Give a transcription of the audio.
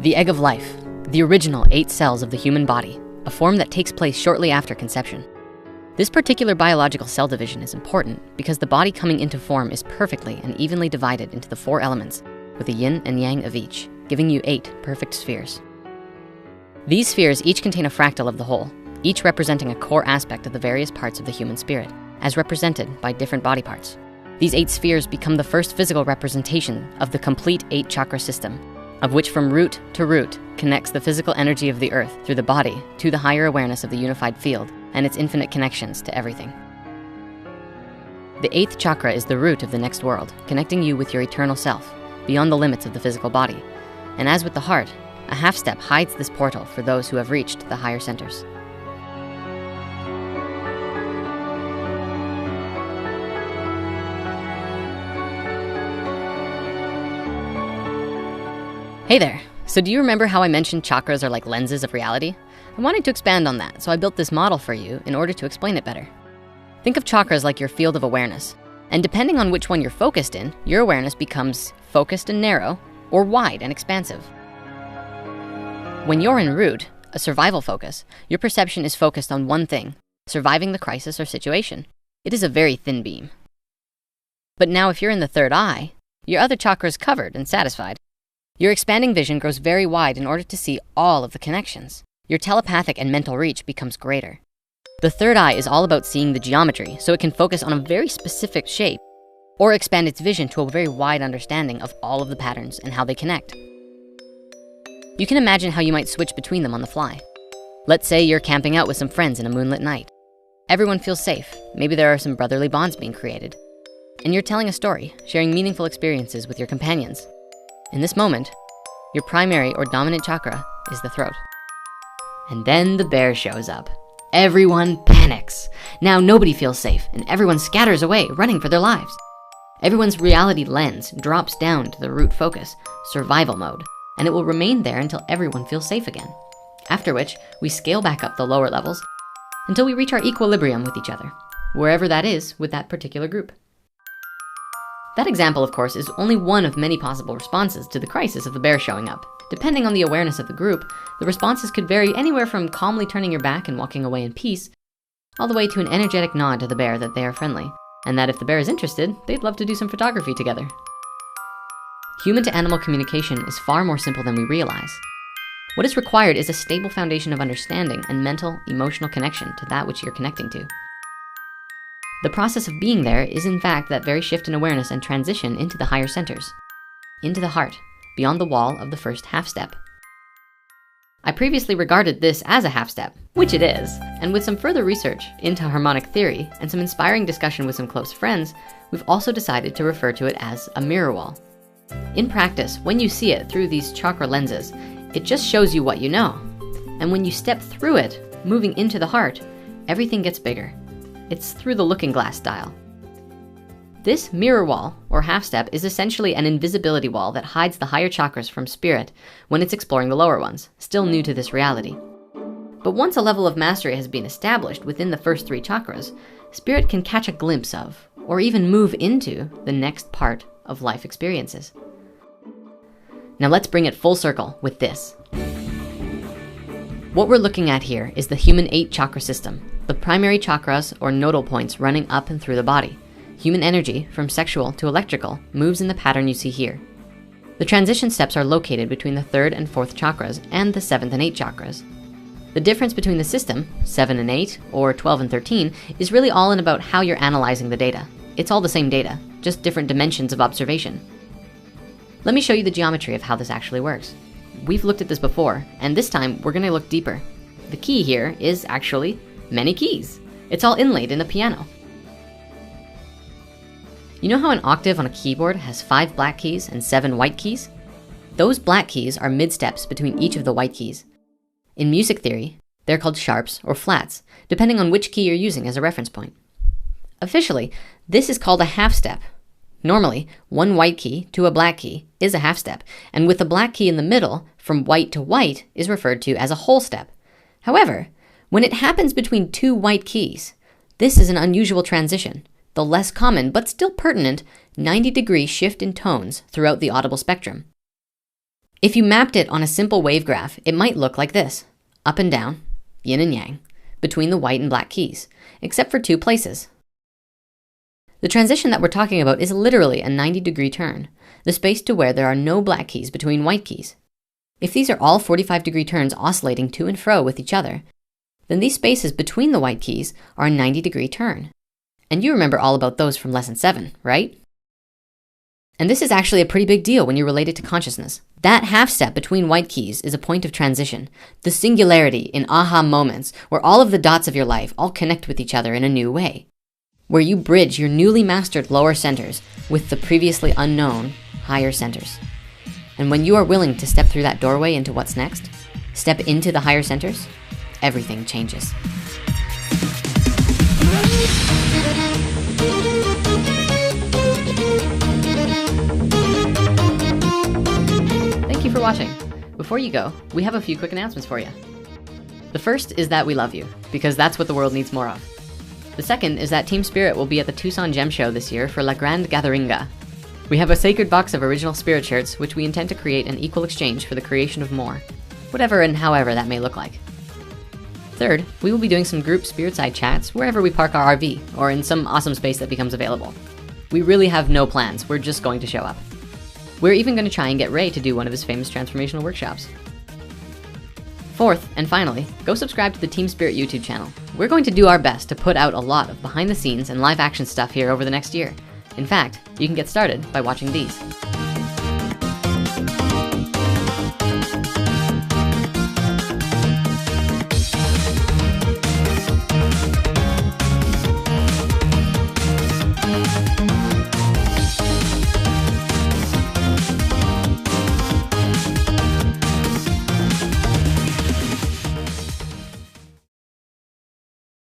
The egg of life, the original 8 cells of the human body, a form that takes place shortly after conception. This particular biological cell division is important because the body coming into form is perfectly and evenly divided into the 4 elements, with a yin and yang of each, giving you 8 perfect spheres. These spheres each contain a fractal of the whole, each representing a core aspect of the various parts of the human spirit, as represented by different body parts. These 8 spheres become the first physical representation of the complete 8 chakra system, of which from root to root connects the physical energy of the earth through the body to the higher awareness of the unified field and its infinite connections to everything. The 8th chakra is the root of the next world, connecting you with your eternal self, beyond the limits of the physical body. And as with the heart, a half step hides this portal for those who have reached the higher centers. Hey there. So do you remember how I mentioned chakras are like lenses of reality? I wanted to expand on that, so I built this model for you in order to explain it better. Think of chakras like your field of awareness, and depending on which one you're focused in, your awareness becomes focused and narrow, or wide and expansive. When you're en route, a survival focus, your perception is focused on one thing, surviving the crisis or situation. It is a very thin beam. But now if you're in the third eye, your other chakra is covered and satisfied. Your expanding vision grows very wide in order to see all of the connections. Your telepathic and mental reach becomes greater. The third eye is all about seeing the geometry, so it can focus on a very specific shape or expand its vision to a very wide understanding of all of the patterns and how they connect. You can imagine how you might switch between them on the fly. Let's say you're camping out with some friends in a moonlit night. Everyone feels safe. Maybe there are some brotherly bonds being created. And you're telling a story, sharing meaningful experiences with your companions. In this moment, your primary or dominant chakra is the throat. And then the bear shows up. Everyone panics. Now nobody feels safe and everyone scatters away, running for their lives. Everyone's reality lens drops down to the root focus, survival mode, and it will remain there until everyone feels safe again. After which, we scale back up the lower levels until we reach our equilibrium with each other, wherever that is with that particular group. That example, of course, is only one of many possible responses to the crisis of the bear showing up. Depending on the awareness of the group, the responses could vary anywhere from calmly turning your back and walking away in peace, all the way to an energetic nod to the bear that they are friendly, and that if the bear is interested, they'd love to do some photography together. Human to animal communication is far more simple than we realize. What is required is a stable foundation of understanding and mental, emotional connection to that which you're connecting to. The process of being there is in fact that very shift in awareness and transition into the higher centers, into the heart, beyond the wall of the first half step. I previously regarded this as a half step, which it is, and with some further research into harmonic theory and some inspiring discussion with some close friends, we've also decided to refer to it as a mirror wall. In practice, when you see it through these chakra lenses, it just shows you what you know. And when you step through it, moving into the heart, everything gets bigger. It's through the looking glass style. This mirror wall, or half step, is essentially an invisibility wall that hides the higher chakras from spirit when it's exploring the lower ones, still new to this reality. But once a level of mastery has been established within the first 3 chakras, spirit can catch a glimpse of, or even move into, the next part of life experiences. Now let's bring it full circle with this. What we're looking at here is the human 8 chakra system, the primary chakras or nodal points running up and through the body. Human energy, from sexual to electrical, moves in the pattern you see here. The transition steps are located between the 3rd and 4th chakras and the 7th and 8th chakras. The difference between the system, 7 and 8, or 12 and 13, is really all in about how you're analyzing the data. It's all the same data, just different dimensions of observation. Let me show you the geometry of how this actually works. We've looked at this before, and this time we're gonna look deeper. The key here is actually many keys. It's all inlaid in a piano. You know how an octave on a keyboard has 5 black keys and 7 white keys? Those black keys are mid-steps between each of the white keys. In music theory, they're called sharps or flats, depending on which key you're using as a reference point. Officially, this is called a half step. Normally, one white key to a black key is a half step, and with the black key in the middle, from white to white, is referred to as a whole step. However, when it happens between 2 white keys, this is an unusual transition, the less common but still pertinent 90-degree shift in tones throughout the audible spectrum. If you mapped it on a simple wave graph, it might look like this: up and down, yin and yang, between the white and black keys, except for 2 places. The transition that we're talking about is literally a 90-degree turn, the space to where there are no black keys between white keys. If these are all 45-degree turns oscillating to and fro with each other, then these spaces between the white keys are a 90-degree turn. And you remember all about those from lesson 7, right? And this is actually a pretty big deal when you relate it to consciousness. That half step between white keys is a point of transition, the singularity in aha moments where all of the dots of your life all connect with each other in a new way, where you bridge your newly mastered lower centers with the previously unknown higher centers. And when you are willing to step through that doorway into what's next, step into the higher centers, everything changes. Thank you for watching. Before you go, we have a few quick announcements for you. The first is that we love you, because that's what the world needs more of. The second is that Team Spirit will be at the Tucson Gem Show this year for La Grande Gatheringa. We have a sacred box of original Spirit shirts, which we intend to create an equal exchange for the creation of more, whatever and however that may look like. Third, we will be doing some group Spirit Side chats wherever we park our RV or in some awesome space that becomes available. We really have no plans, we're just going to show up. We're even going to try and get Ray to do one of his famous transformational workshops. Fourth, and finally, go subscribe to the Team Spirit YouTube channel. We're going to do our best to put out a lot of behind the scenes and live action stuff here over the next year. In fact, you can get started by watching these.